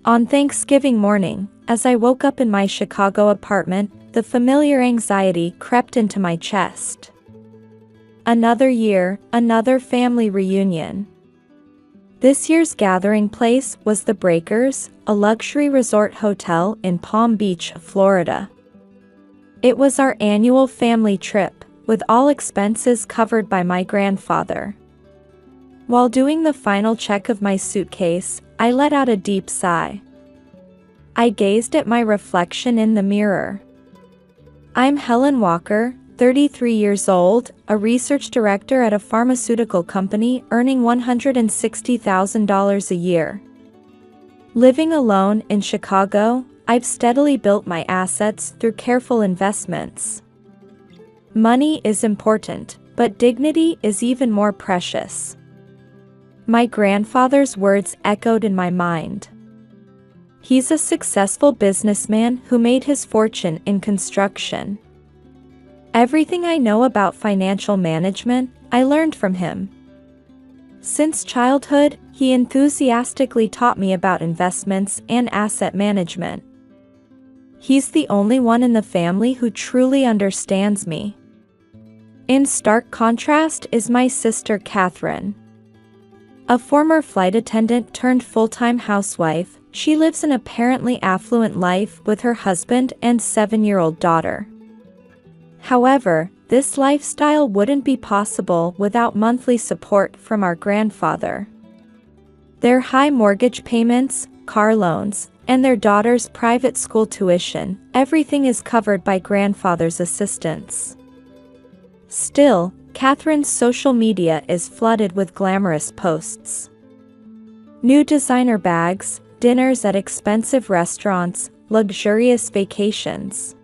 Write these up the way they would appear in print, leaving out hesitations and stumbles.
On Thanksgiving morning, as I woke up in my Chicago apartment, the familiar anxiety crept into my chest. Another year, another family reunion. This year's gathering place was the Breakers, a luxury resort hotel in Palm Beach, Florida. It was our annual family trip, with all expenses covered by my grandfather. While doing the final check of my suitcase, I let out a deep sigh. I gazed at my reflection in the mirror. I'm Helen Walker, 33 years old, a research director at a pharmaceutical company earning $160,000 a year. Living alone in Chicago, I've steadily built my assets through careful investments. Money is important, but dignity is even more precious. My grandfather's words echoed in my mind. He's a successful businessman who made his fortune in construction. Everything I know about financial management, I learned from him. Since childhood, he enthusiastically taught me about investments and asset management. He's the only one in the family who truly understands me. In stark contrast is my sister Catherine. A former flight attendant turned full-time housewife, she lives an apparently affluent life with her husband and 7-year-old daughter. However, this lifestyle wouldn't be possible without monthly support from our grandfather. Their high mortgage payments, car loans, and their daughter's private school tuition, everything is covered by grandfather's assistance. Still, Catherine's social media is flooded with glamorous posts. New designer bags, dinners at expensive restaurants, luxurious vacations.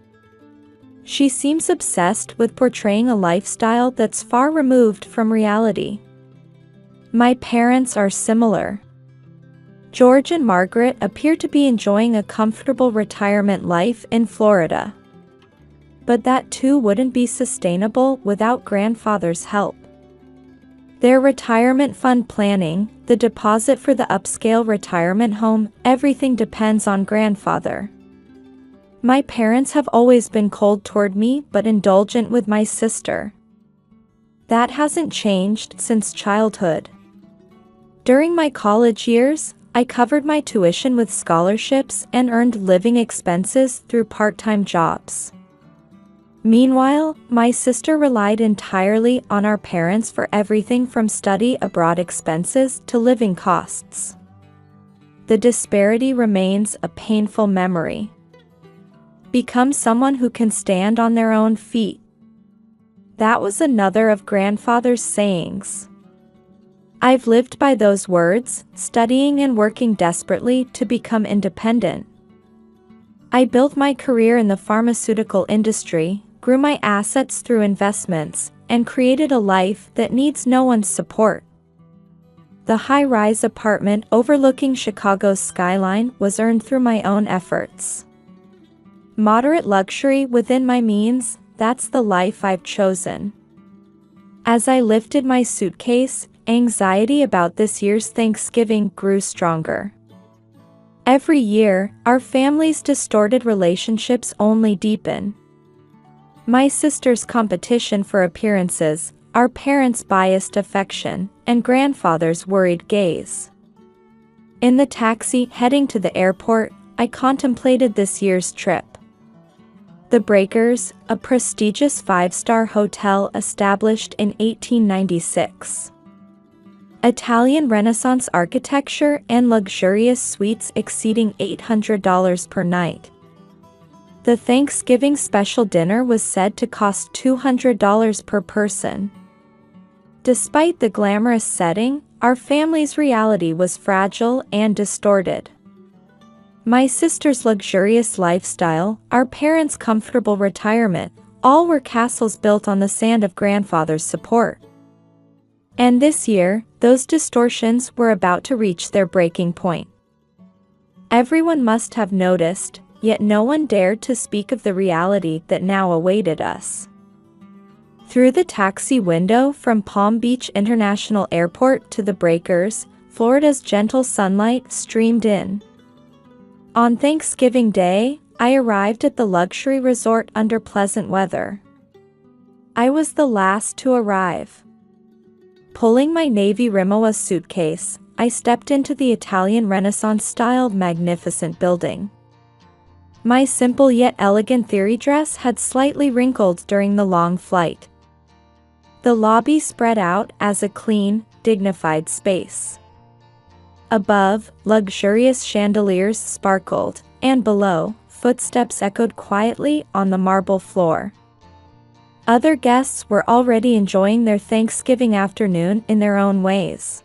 She seems obsessed with portraying a lifestyle that's far removed from reality. My parents are similar. George and Margaret appear to be enjoying a comfortable retirement life in Florida. But that too wouldn't be sustainable without grandfather's help. Their retirement fund planning, the deposit for the upscale retirement home, everything depends on grandfather. My parents have always been cold toward me but indulgent with my sister. That hasn't changed since childhood. During my college years, I covered my tuition with scholarships and earned living expenses through part-time jobs. Meanwhile, my sister relied entirely on our parents for everything from study abroad expenses to living costs. The disparity remains a painful memory. Become someone who can stand on their own feet. That was another of grandfather's sayings. I've lived by those words, studying and working desperately to become independent. I built my career in the pharmaceutical industry, grew my assets through investments, and created a life that needs no one's support. The high-rise apartment overlooking Chicago's skyline was earned through my own efforts. Moderate luxury within my means, that's the life I've chosen. As I lifted my suitcase, anxiety about this year's Thanksgiving grew stronger. Every year, our family's distorted relationships only deepen. My sister's competition for appearances, our parents' biased affection, and grandfather's worried gaze. In the taxi heading to the airport, I contemplated this year's trip. The Breakers, a prestigious 5-star hotel established in 1896. Italian Renaissance architecture and luxurious suites exceeding $800 per night. The Thanksgiving special dinner was said to cost $200 per person. Despite the glamorous setting, our family's reality was fragile and distorted. My sister's luxurious lifestyle, our parents' comfortable retirement, all were castles built on the sand of grandfather's support. And this year, those distortions were about to reach their breaking point. Everyone must have noticed, yet no one dared to speak of the reality that now awaited us. Through the taxi window from Palm Beach International Airport to the Breakers, Florida's gentle sunlight streamed in. On Thanksgiving Day, I arrived at the luxury resort under pleasant weather. I was the last to arrive. Pulling my navy Rimowa suitcase, I stepped into the Italian Renaissance-styled magnificent building. My simple yet elegant theory dress had slightly wrinkled during the long flight. The lobby spread out as a clean, dignified space. Above, luxurious chandeliers sparkled, and below, footsteps echoed quietly on the marble floor. Other guests were already enjoying their Thanksgiving afternoon in their own ways.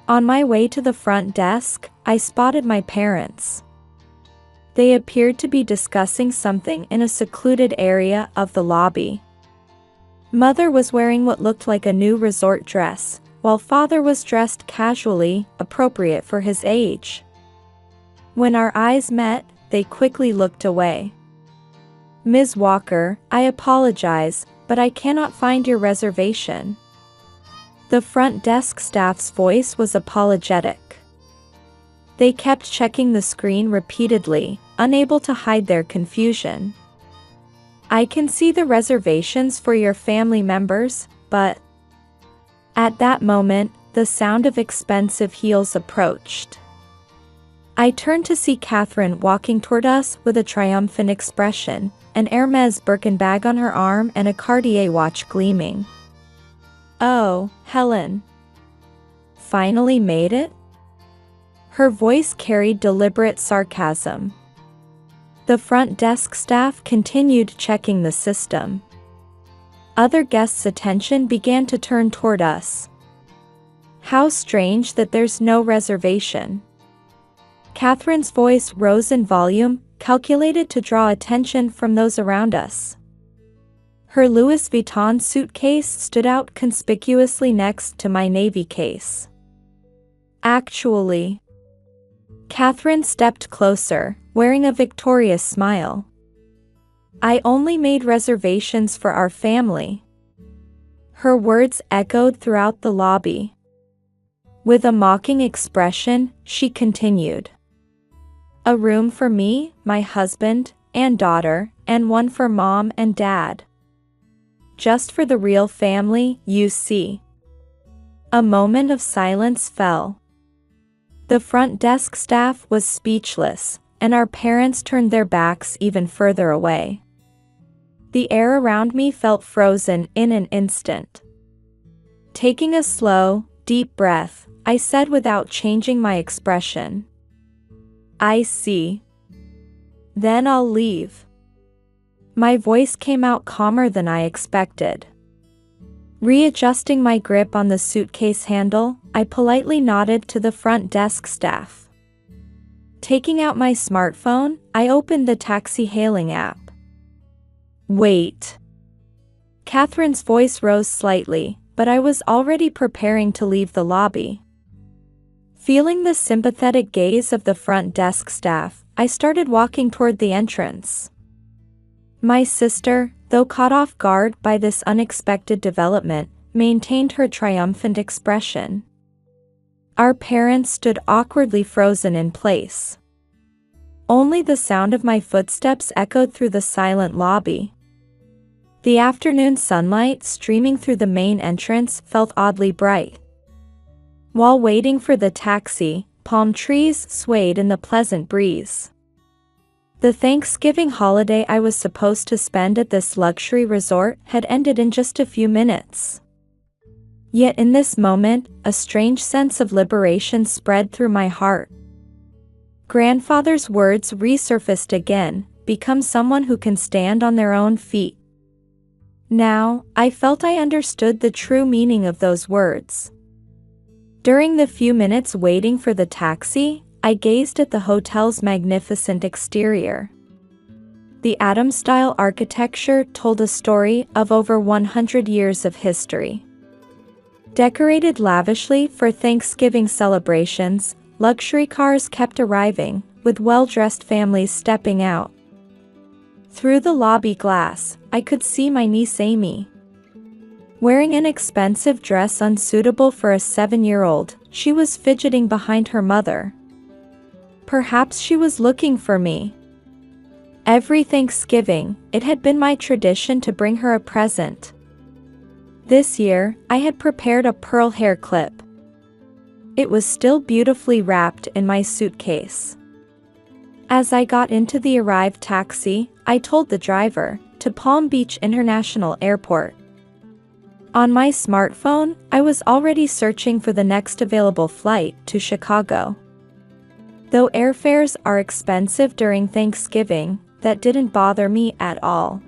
On my way to the front desk, I spotted my parents. They appeared to be discussing something in a secluded area of the lobby. Mother was wearing what looked like a new resort dress, while father was dressed casually, appropriate for his age. When our eyes met, they quickly looked away. "Ms. Walker, I apologize, but I cannot find your reservation." The front desk staff's voice was apologetic. They kept checking the screen repeatedly, unable to hide their confusion. "I can see the reservations for your family members, but..." At that moment, the sound of expensive heels approached. I turned to see Catherine walking toward us with a triumphant expression, an Hermès Birkin bag on her arm and a Cartier watch gleaming. "Oh, Helen. Finally made it?" Her voice carried deliberate sarcasm. The front desk staff continued checking the system. Other guests' attention began to turn toward us. "How strange that there's no reservation." Catherine's voice rose in volume, calculated to draw attention from those around us. Her Louis Vuitton suitcase stood out conspicuously next to my navy case. "Actually..." Catherine stepped closer, wearing a victorious smile. "I only made reservations for our family." Her words echoed throughout the lobby. With a mocking expression, she continued. "A room for me, my husband, and daughter, and one for mom and dad. Just for the real family, you see." A moment of silence fell. The front desk staff was speechless, and our parents turned their backs even further away. The air around me felt frozen in an instant. Taking a slow, deep breath, I said without changing my expression, "I see. Then I'll leave." My voice came out calmer than I expected. Readjusting my grip on the suitcase handle, I politely nodded to the front desk staff. Taking out my smartphone, I opened the taxi hailing app. "Wait." Catherine's voice rose slightly, but I was already preparing to leave the lobby. Feeling the sympathetic gaze of the front desk staff, I started walking toward the entrance. My sister, though caught off guard by this unexpected development, maintained her triumphant expression. Our parents stood awkwardly frozen in place. Only the sound of my footsteps echoed through the silent lobby. The afternoon sunlight streaming through the main entrance felt oddly bright. While waiting for the taxi, palm trees swayed in the pleasant breeze. The Thanksgiving holiday I was supposed to spend at this luxury resort had ended in just a few minutes. Yet in this moment, a strange sense of liberation spread through my heart. Grandfather's words resurfaced again, "Become someone who can stand on their own feet." Now, I felt I understood the true meaning of those words. During the few minutes waiting for the taxi, I gazed at the hotel's magnificent exterior. The Adams-style architecture told a story of over 100 years of history. Decorated lavishly for Thanksgiving celebrations, luxury cars kept arriving, with well-dressed families stepping out. Through the lobby glass, I could see my niece Amy. Wearing an expensive dress unsuitable for a 7-year-old, she was fidgeting behind her mother. Perhaps she was looking for me. Every Thanksgiving, it had been my tradition to bring her a present. This year, I had prepared a pearl hair clip. It was still beautifully wrapped in my suitcase. As I got into the arrived taxi, I told the driver, to Palm Beach International Airport. On my smartphone, I was already searching for the next available flight to Chicago. Though airfares are expensive during Thanksgiving, that didn't bother me at all.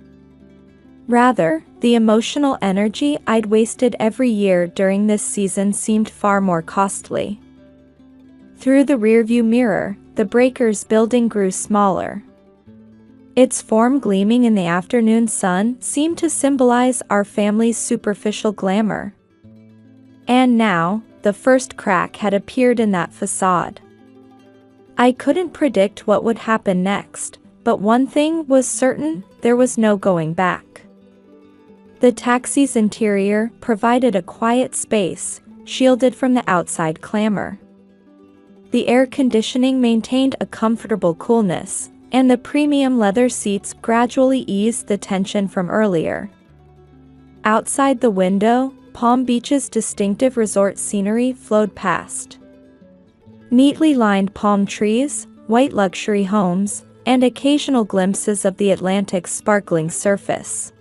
Rather, the emotional energy I'd wasted every year during this season seemed far more costly. Through the rearview mirror, the Breakers building grew smaller. Its form gleaming in the afternoon sun seemed to symbolize our family's superficial glamour. And now, the first crack had appeared in that facade. I couldn't predict what would happen next, but one thing was certain: there was no going back. The taxi's interior provided a quiet space, shielded from the outside clamor. The air conditioning maintained a comfortable coolness, and the premium leather seats gradually eased the tension from earlier. Outside the window, Palm Beach's distinctive resort scenery flowed past. Neatly lined palm trees, white luxury homes, and occasional glimpses of the Atlantic's sparkling surface.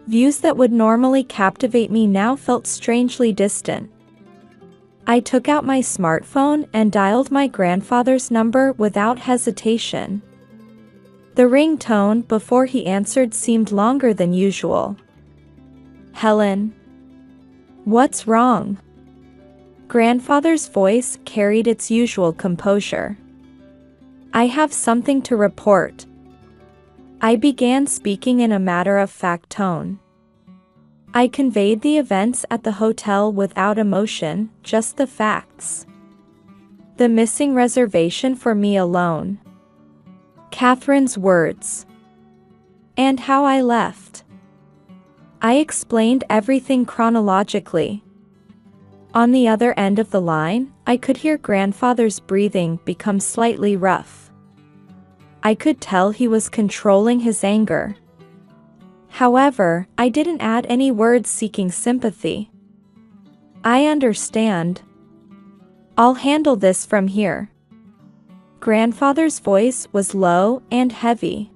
Views that would normally captivate me now felt strangely distant. I took out my smartphone and dialed my grandfather's number without hesitation. The ringtone before he answered seemed longer than usual. "Helen. What's wrong?" Grandfather's voice carried its usual composure. "I have something to report." I began speaking in a matter-of-fact tone. I conveyed the events at the hotel without emotion, just the facts. The missing reservation for me alone. Catherine's words. And how I left. I explained everything chronologically. On the other end of the line, I could hear grandfather's breathing become slightly rough. I could tell he was controlling his anger. However, I didn't add any words seeking sympathy. "I understand. I'll handle this from here." Grandfather's voice was low and heavy.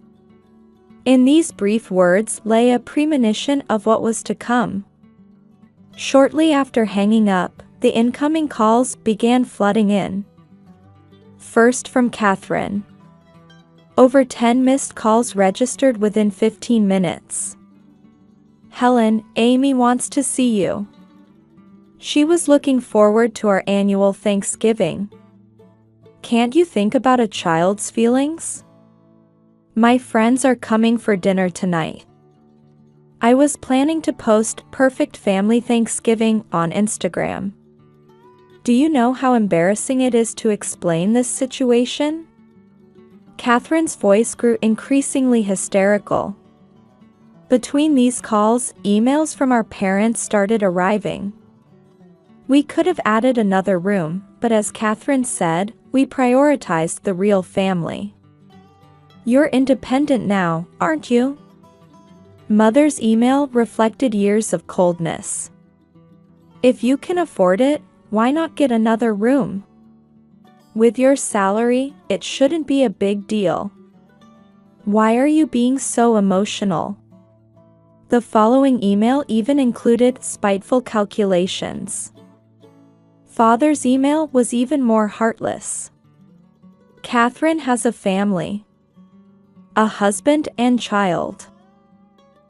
In these brief words lay a premonition of what was to come. Shortly after hanging up, the incoming calls began flooding in. First from Catherine. Over 10 missed calls registered within 15 minutes. "Helen, Amy wants to see you. She was looking forward to our annual Thanksgiving. Can't you think about a child's feelings? My friends are coming for dinner tonight. I was planning to post perfect family Thanksgiving on Instagram. Do you know how embarrassing it is to explain this situation?" Catherine's voice grew increasingly hysterical. Between these calls, emails from our parents started arriving. We could have added another room, but as Catherine said, we prioritized the real family. "You're independent now, aren't you?" Mother's email reflected years of coldness. "If you can afford it, why not get another room? With your salary, it shouldn't be a big deal. Why are you being so emotional?" The following email even included spiteful calculations. Father's email was even more heartless. "Catherine has a family. A husband and child.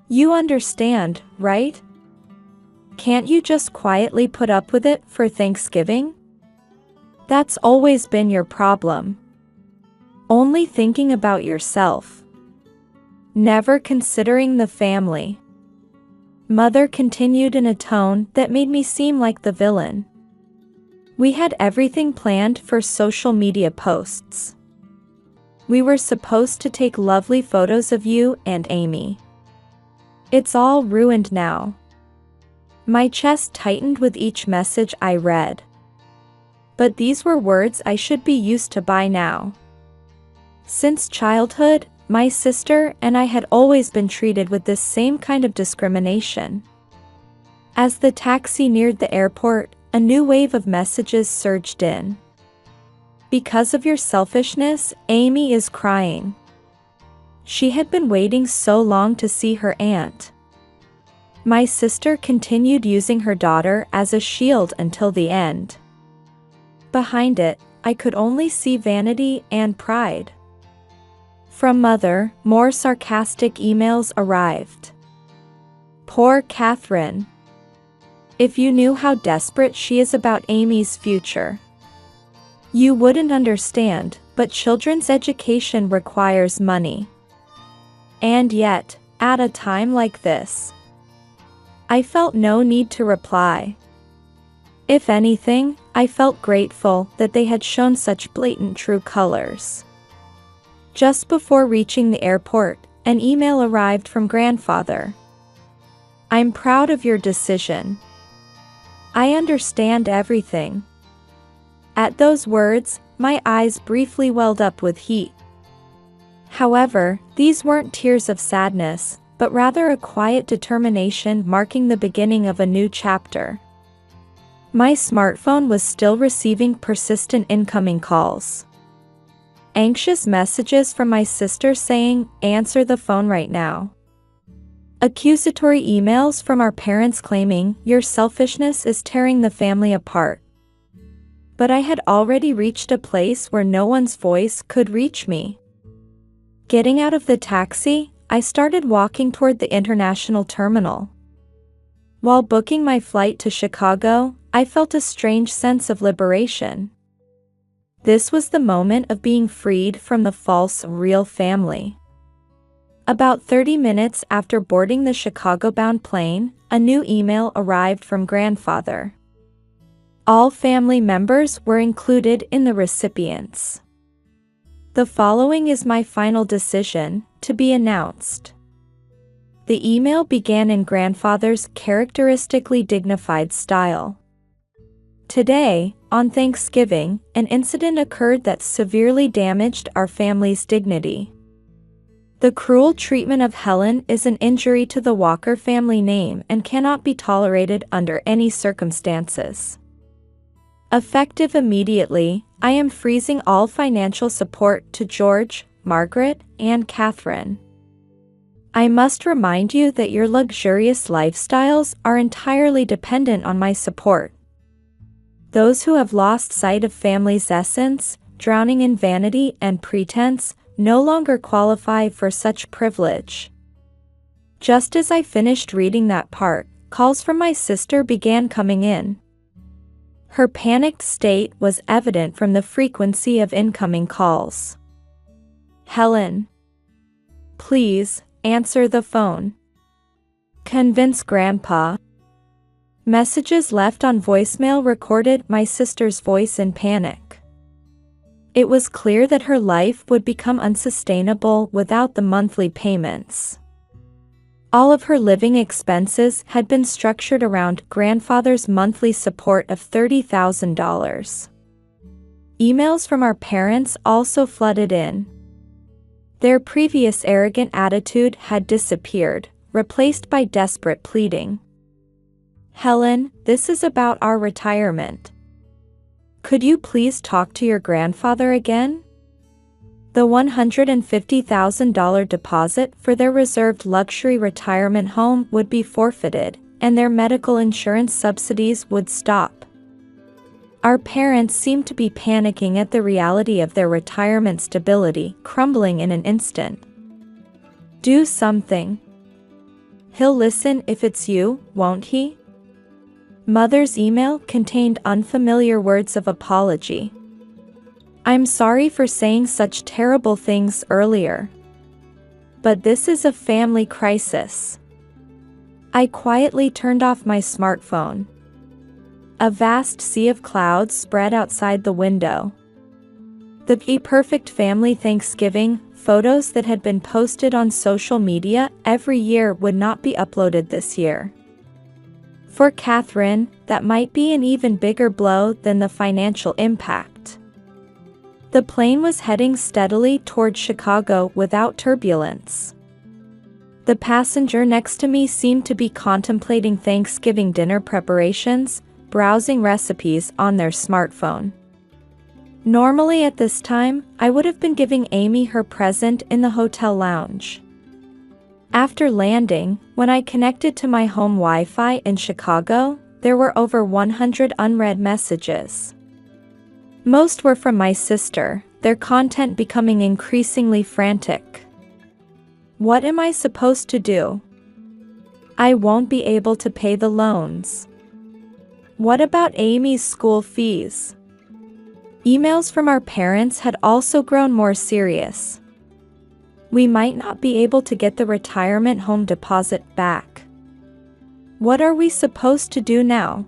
You understand, right? Can't you just quietly put up with it for Thanksgiving? That's always been your problem. Only thinking about yourself. Never considering the family." Mother continued in a tone that made me seem like the villain. "We had everything planned for social media posts. We were supposed to take lovely photos of you and Amy. It's all ruined now." My chest tightened with each message I read. But these were words I should be used to by now. Since childhood, my sister and I had always been treated with this same kind of discrimination. As the taxi neared the airport, a new wave of messages surged in. Because of your selfishness, Amy is crying. She had been waiting so long to see her aunt. My sister continued using her daughter as a shield until the end. Behind it, I could only see vanity and pride. From Mother, more sarcastic emails arrived. Poor Catherine. If you knew how desperate she is about Amy's future. You wouldn't understand, but children's education requires money. And yet, at a time like this, I felt no need to reply. If anything, I felt grateful that they had shown such blatant true colors. Just before reaching the airport, an email arrived from grandfather. I'm proud of your decision. I understand everything. At those words, my eyes briefly welled up with heat. However, these weren't tears of sadness, but rather a quiet determination marking the beginning of a new chapter. My smartphone was still receiving persistent incoming calls. Anxious messages from my sister saying, "Answer the phone right now." Accusatory emails from our parents claiming, "Your selfishness is tearing the family apart." But I had already reached a place where no one's voice could reach me. Getting out of the taxi, I started walking toward the international terminal. While booking my flight to Chicago, I felt a strange sense of liberation. This was the moment of being freed from the false, real family. About 30 minutes after boarding the Chicago-bound plane, a new email arrived from grandfather. All family members were included in the recipients. The following is my final decision, to be announced. The email began in grandfather's characteristically dignified style. Today, on Thanksgiving, an incident occurred that severely damaged our family's dignity. The cruel treatment of Helen is an injury to the Walker family name and cannot be tolerated under any circumstances. Effective immediately, I am freezing all financial support to George, Margaret, and Catherine. I must remind you that your luxurious lifestyles are entirely dependent on my support. Those who have lost sight of family's essence, drowning in vanity and pretense, no longer qualify for such privilege. Just as I finished reading that part, calls from my sister began coming in. Her panicked state was evident from the frequency of incoming calls. Helen. Please, answer the phone. Convince Grandpa. Messages left on voicemail recorded my sister's voice in panic. It was clear that her life would become unsustainable without the monthly payments. All of her living expenses had been structured around grandfather's monthly support of $30,000. Emails from our parents also flooded in. Their previous arrogant attitude had disappeared, replaced by desperate pleading. Helen, this is about our retirement. Could you please talk to your grandfather again? The $150,000 deposit for their reserved luxury retirement home would be forfeited, and their medical insurance subsidies would stop. Our parents seemed to be panicking at the reality of their retirement stability crumbling in an instant. Do something. He'll listen if it's you, won't he? Mother's email contained unfamiliar words of apology. I'm sorry for saying such terrible things earlier. But this is a family crisis. I quietly turned off my smartphone. A vast sea of clouds spread outside the window. The perfect family Thanksgiving photos that had been posted on social media every year would not be uploaded this year. For Catherine, that might be an even bigger blow than the financial impact. The plane was heading steadily toward Chicago without turbulence. The passenger next to me seemed to be contemplating Thanksgiving dinner preparations, browsing recipes on their smartphone. Normally at this time, I would have been giving Amy her present in the hotel lounge. After landing, when I connected to my home Wi-Fi in Chicago, there were over 100 unread messages. Most were from my sister, their content becoming increasingly frantic. What am I supposed to do? I won't be able to pay the loans. What about Amy's school fees? Emails from our parents had also grown more serious. We might not be able to get the retirement home deposit back. What are we supposed to do now?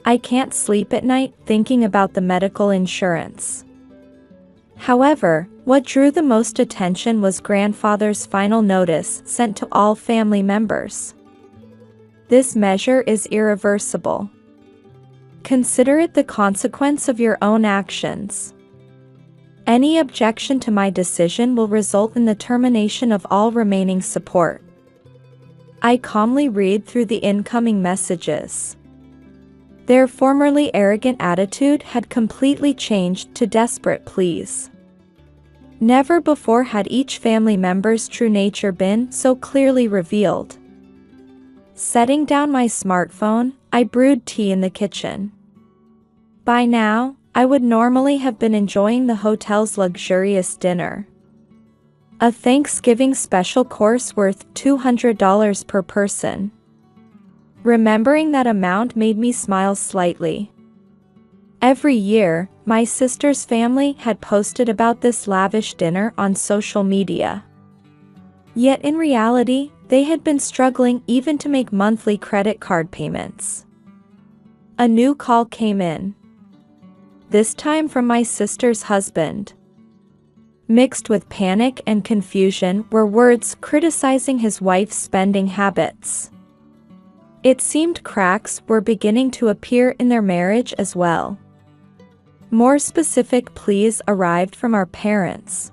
I can't sleep at night thinking about the medical insurance. However, what drew the most attention was grandfather's final notice sent to all family members. This measure is irreversible. Consider it the consequence of your own actions. Any objection to my decision will result in the termination of all remaining support. I calmly read through the incoming messages. Their formerly arrogant attitude had completely changed to desperate pleas. Never before had each family member's true nature been so clearly revealed. Setting down my smartphone, I brewed tea in the kitchen. By now, I would normally have been enjoying the hotel's luxurious dinner. A Thanksgiving special course worth $200 per person. Remembering that amount made me smile slightly. Every year, my sister's family had posted about this lavish dinner on social media. Yet in reality, they had been struggling even to make monthly credit card payments. A new call came in. This time from my sister's husband. Mixed with panic and confusion were words criticizing his wife's spending habits. It seemed cracks were beginning to appear in their marriage as well. More specific pleas arrived from our parents.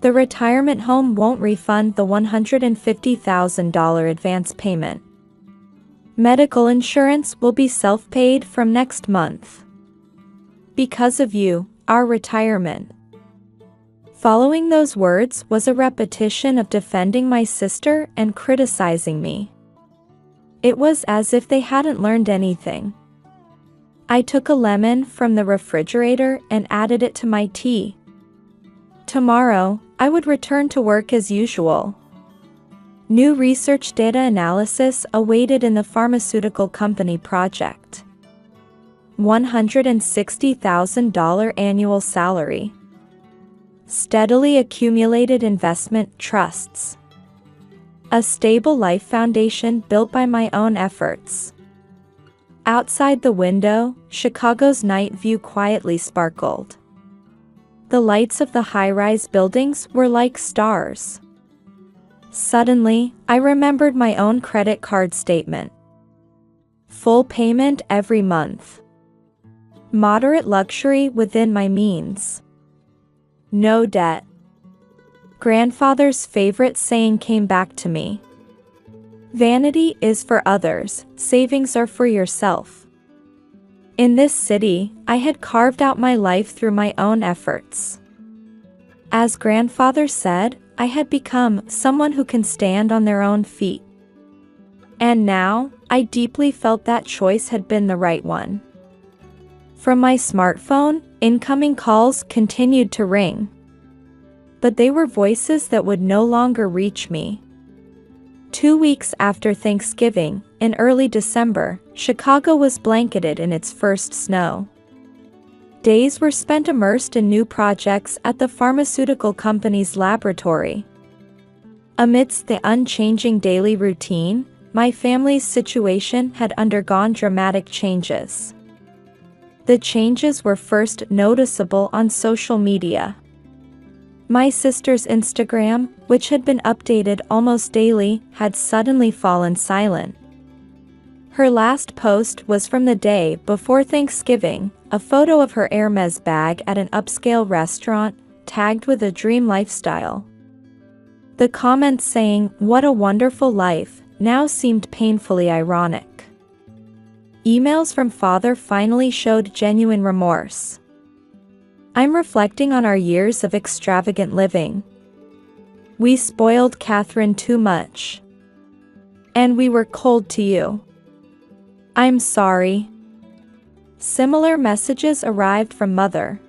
The retirement home won't refund the $150,000 advance payment. Medical insurance will be self-paid from next month. Because of you, our retirement. Following those words was a repetition of defending my sister and criticizing me. It was as if they hadn't learned anything. I took a lemon from the refrigerator and added it to my tea. Tomorrow, I would return to work as usual. New research data analysis awaited in the pharmaceutical company project. $160,000 annual salary. Steadily accumulated investment trusts. A stable life foundation built by my own efforts. Outside the window, Chicago's night view quietly sparkled. The lights of the high-rise buildings were like stars. Suddenly, I remembered my own credit card statement. Full payment every month. Moderate luxury within my means. No debt. Grandfather's favorite saying came back to me. Vanity is for others, savings are for yourself. In this city, I had carved out my life through my own efforts. As grandfather said, I had become someone who can stand on their own feet. And now, I deeply felt that choice had been the right one. From my smartphone, incoming calls continued to ring. But they were voices that would no longer reach me. 2 weeks after Thanksgiving, in early December, Chicago was blanketed in its first snow. Days were spent immersed in new projects at the pharmaceutical company's laboratory. Amidst the unchanging daily routine, my family's situation had undergone dramatic changes. The changes were first noticeable on social media. My sister's Instagram, which had been updated almost daily, had suddenly fallen silent. Her last post was from the day before Thanksgiving, a photo of her Hermes bag at an upscale restaurant, tagged with a dream lifestyle. The comments saying, "What a wonderful life," now seemed painfully ironic. Emails from father finally showed genuine remorse. "I'm reflecting on our years of extravagant living. We spoiled Catherine too much. And we were cold to you. I'm sorry." Similar messages arrived from mother.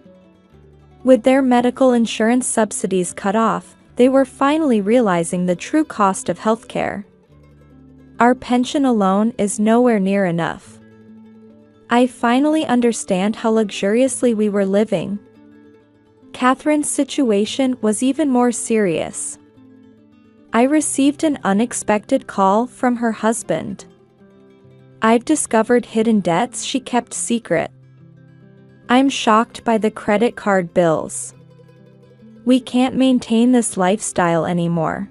With their medical insurance subsidies cut off, they were finally realizing the true cost of healthcare. "Our pension alone is nowhere near enough. I finally understand how luxuriously we were living." Catherine's situation was even more serious. "I received an unexpected call from her husband. I've discovered hidden debts she kept secret. I'm shocked by the credit card bills. We can't maintain this lifestyle anymore."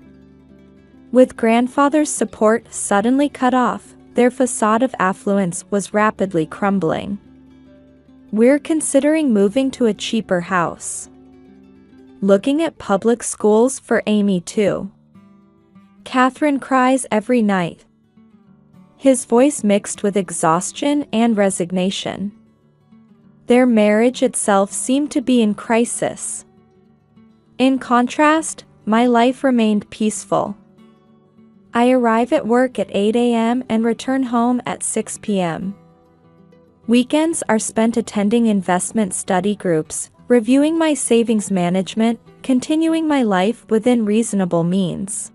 With grandfather's support suddenly cut off, their facade of affluence was rapidly crumbling. "We're considering moving to a cheaper house. Looking at public schools for Amy too." Catherine cries every night. His voice mixed with exhaustion and resignation. Their marriage itself seemed to be in crisis. In contrast, my life remained peaceful. I arrive at work at 8 a.m. and return home at 6 p.m. Weekends are spent attending investment study groups, reviewing my savings management, continuing my life within reasonable means.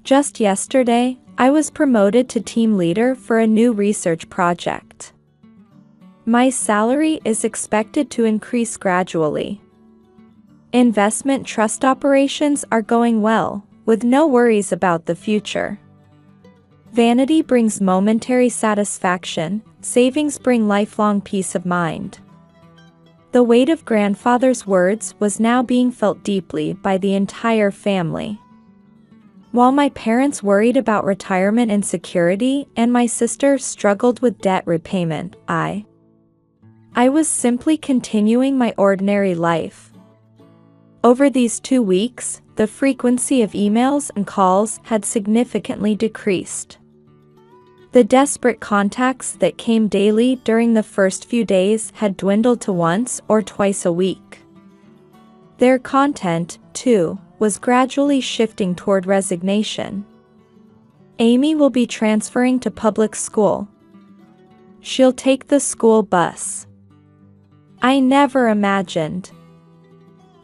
Just yesterday, I was promoted to team leader for a new research project. My salary is expected to increase gradually. Investment trust operations are going well, with no worries about the future. Vanity brings momentary satisfaction, savings bring lifelong peace of mind. The weight of grandfather's words was now being felt deeply by the entire family. While my parents worried about retirement and security and my sister struggled with debt repayment, I was simply continuing my ordinary life. Over these 2 weeks, the frequency of emails and calls had significantly decreased. The desperate contacts that came daily during the first few days had dwindled to once or twice a week. Their content, too, was gradually shifting toward resignation. "Amy will be transferring to public school. She'll take the school bus. I never imagined."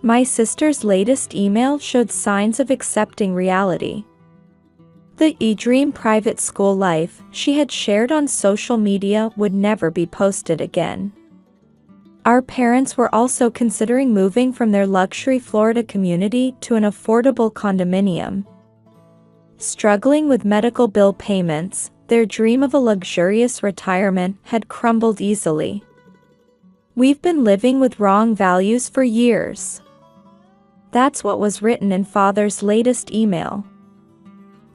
My sister's latest email showed signs of accepting reality. The e-dream private school life she had shared on social media would never be posted again. Our parents were also considering moving from their luxury Florida community to an affordable condominium. Struggling with medical bill payments, their dream of a luxurious retirement had crumbled easily. "We've been living with wrong values for years." That's what was written in father's latest email.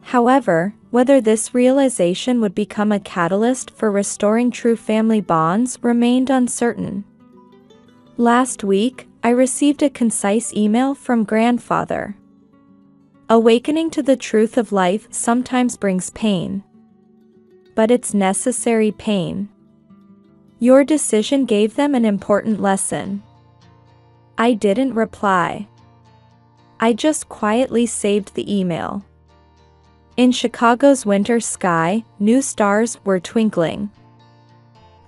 However, whether this realization would become a catalyst for restoring true family bonds remained uncertain. Last week, I received a concise email from grandfather. "Awakening to the truth of life sometimes brings pain. But it's necessary pain. Your decision gave them an important lesson." I didn't reply. I just quietly saved the email. In Chicago's winter sky, new stars were twinkling.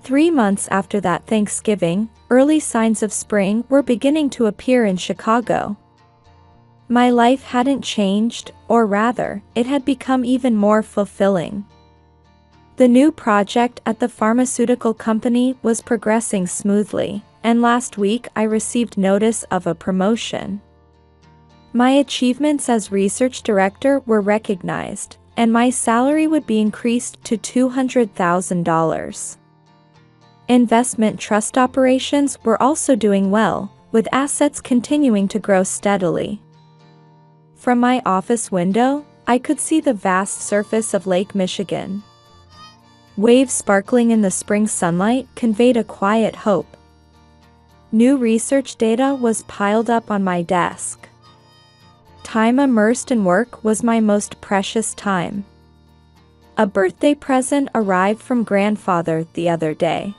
3 months after that Thanksgiving, early signs of spring were beginning to appear in Chicago. My life hadn't changed, or rather, it had become even more fulfilling. The new project at the pharmaceutical company was progressing smoothly, and last week I received notice of a promotion. My achievements as research director were recognized, and my salary would be increased to $200,000. Investment trust operations were also doing well, with assets continuing to grow steadily. From my office window, I could see the vast surface of Lake Michigan. Waves sparkling in the spring sunlight conveyed a quiet hope. New research data was piled up on my desk. Time immersed in work was my most precious time. A birthday present arrived from grandfather the other day.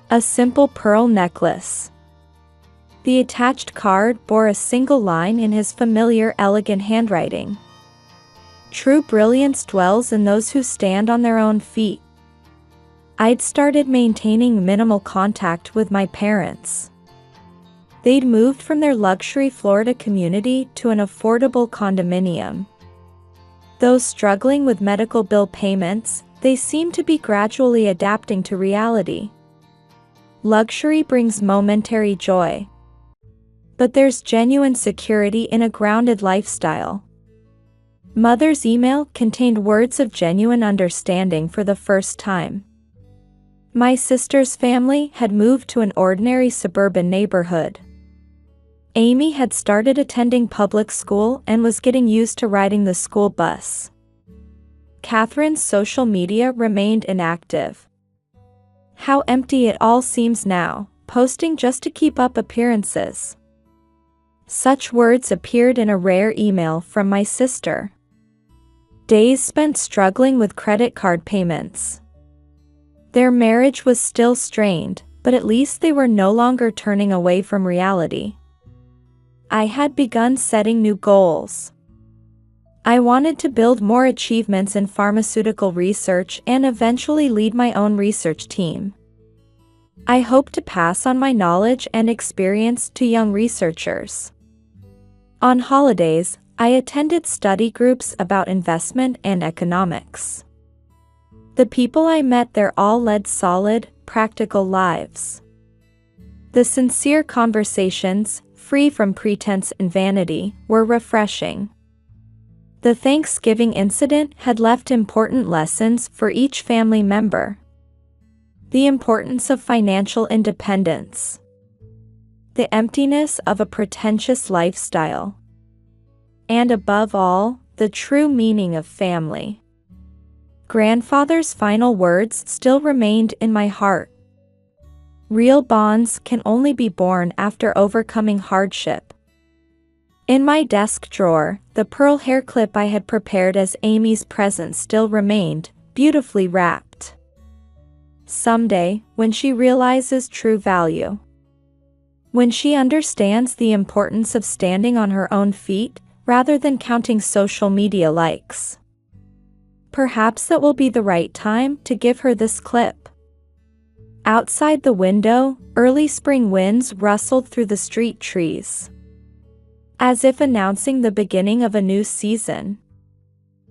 A simple pearl necklace. The attached card bore a single line in his familiar, elegant handwriting. True brilliance dwells in those who stand on their own feet. I'd started maintaining minimal contact with my parents. They'd moved from their luxury Florida community to an affordable condominium. Though struggling with medical bill payments, they seemed to be gradually adapting to reality. Luxury brings momentary joy. But there's genuine security in a grounded lifestyle. Mother's email contained words of genuine understanding for the first time. My sister's family had moved to an ordinary suburban neighborhood. Amy had started attending public school and was getting used to riding the school bus. Catherine's social media remained inactive. How empty it all seems now, posting just to keep up appearances. Such words appeared in a rare email from my sister. Days spent struggling with credit card payments. Their marriage was still strained, but at least they were no longer turning away from reality. I had begun setting new goals. I wanted to build more achievements in pharmaceutical research and eventually lead my own research team. I hoped to pass on my knowledge and experience to young researchers. On holidays, I attended study groups about investment and economics. The people I met there all led solid, practical lives. The sincere conversations, free from pretense and vanity, were refreshing. The Thanksgiving incident had left important lessons for each family member. The importance of financial independence. The emptiness of a pretentious lifestyle. And above all, the true meaning of family. Grandfather's final words still remained in my heart. Real bonds can only be born after overcoming hardship. In my desk drawer, the pearl hair clip I had prepared as Amy's present still remained, beautifully wrapped. Someday, when she realizes true value. When she understands the importance of standing on her own feet, rather than counting social media likes. Perhaps that will be the right time to give her this clip. Outside the window, early spring winds rustled through the street trees, as if announcing the beginning of a new season.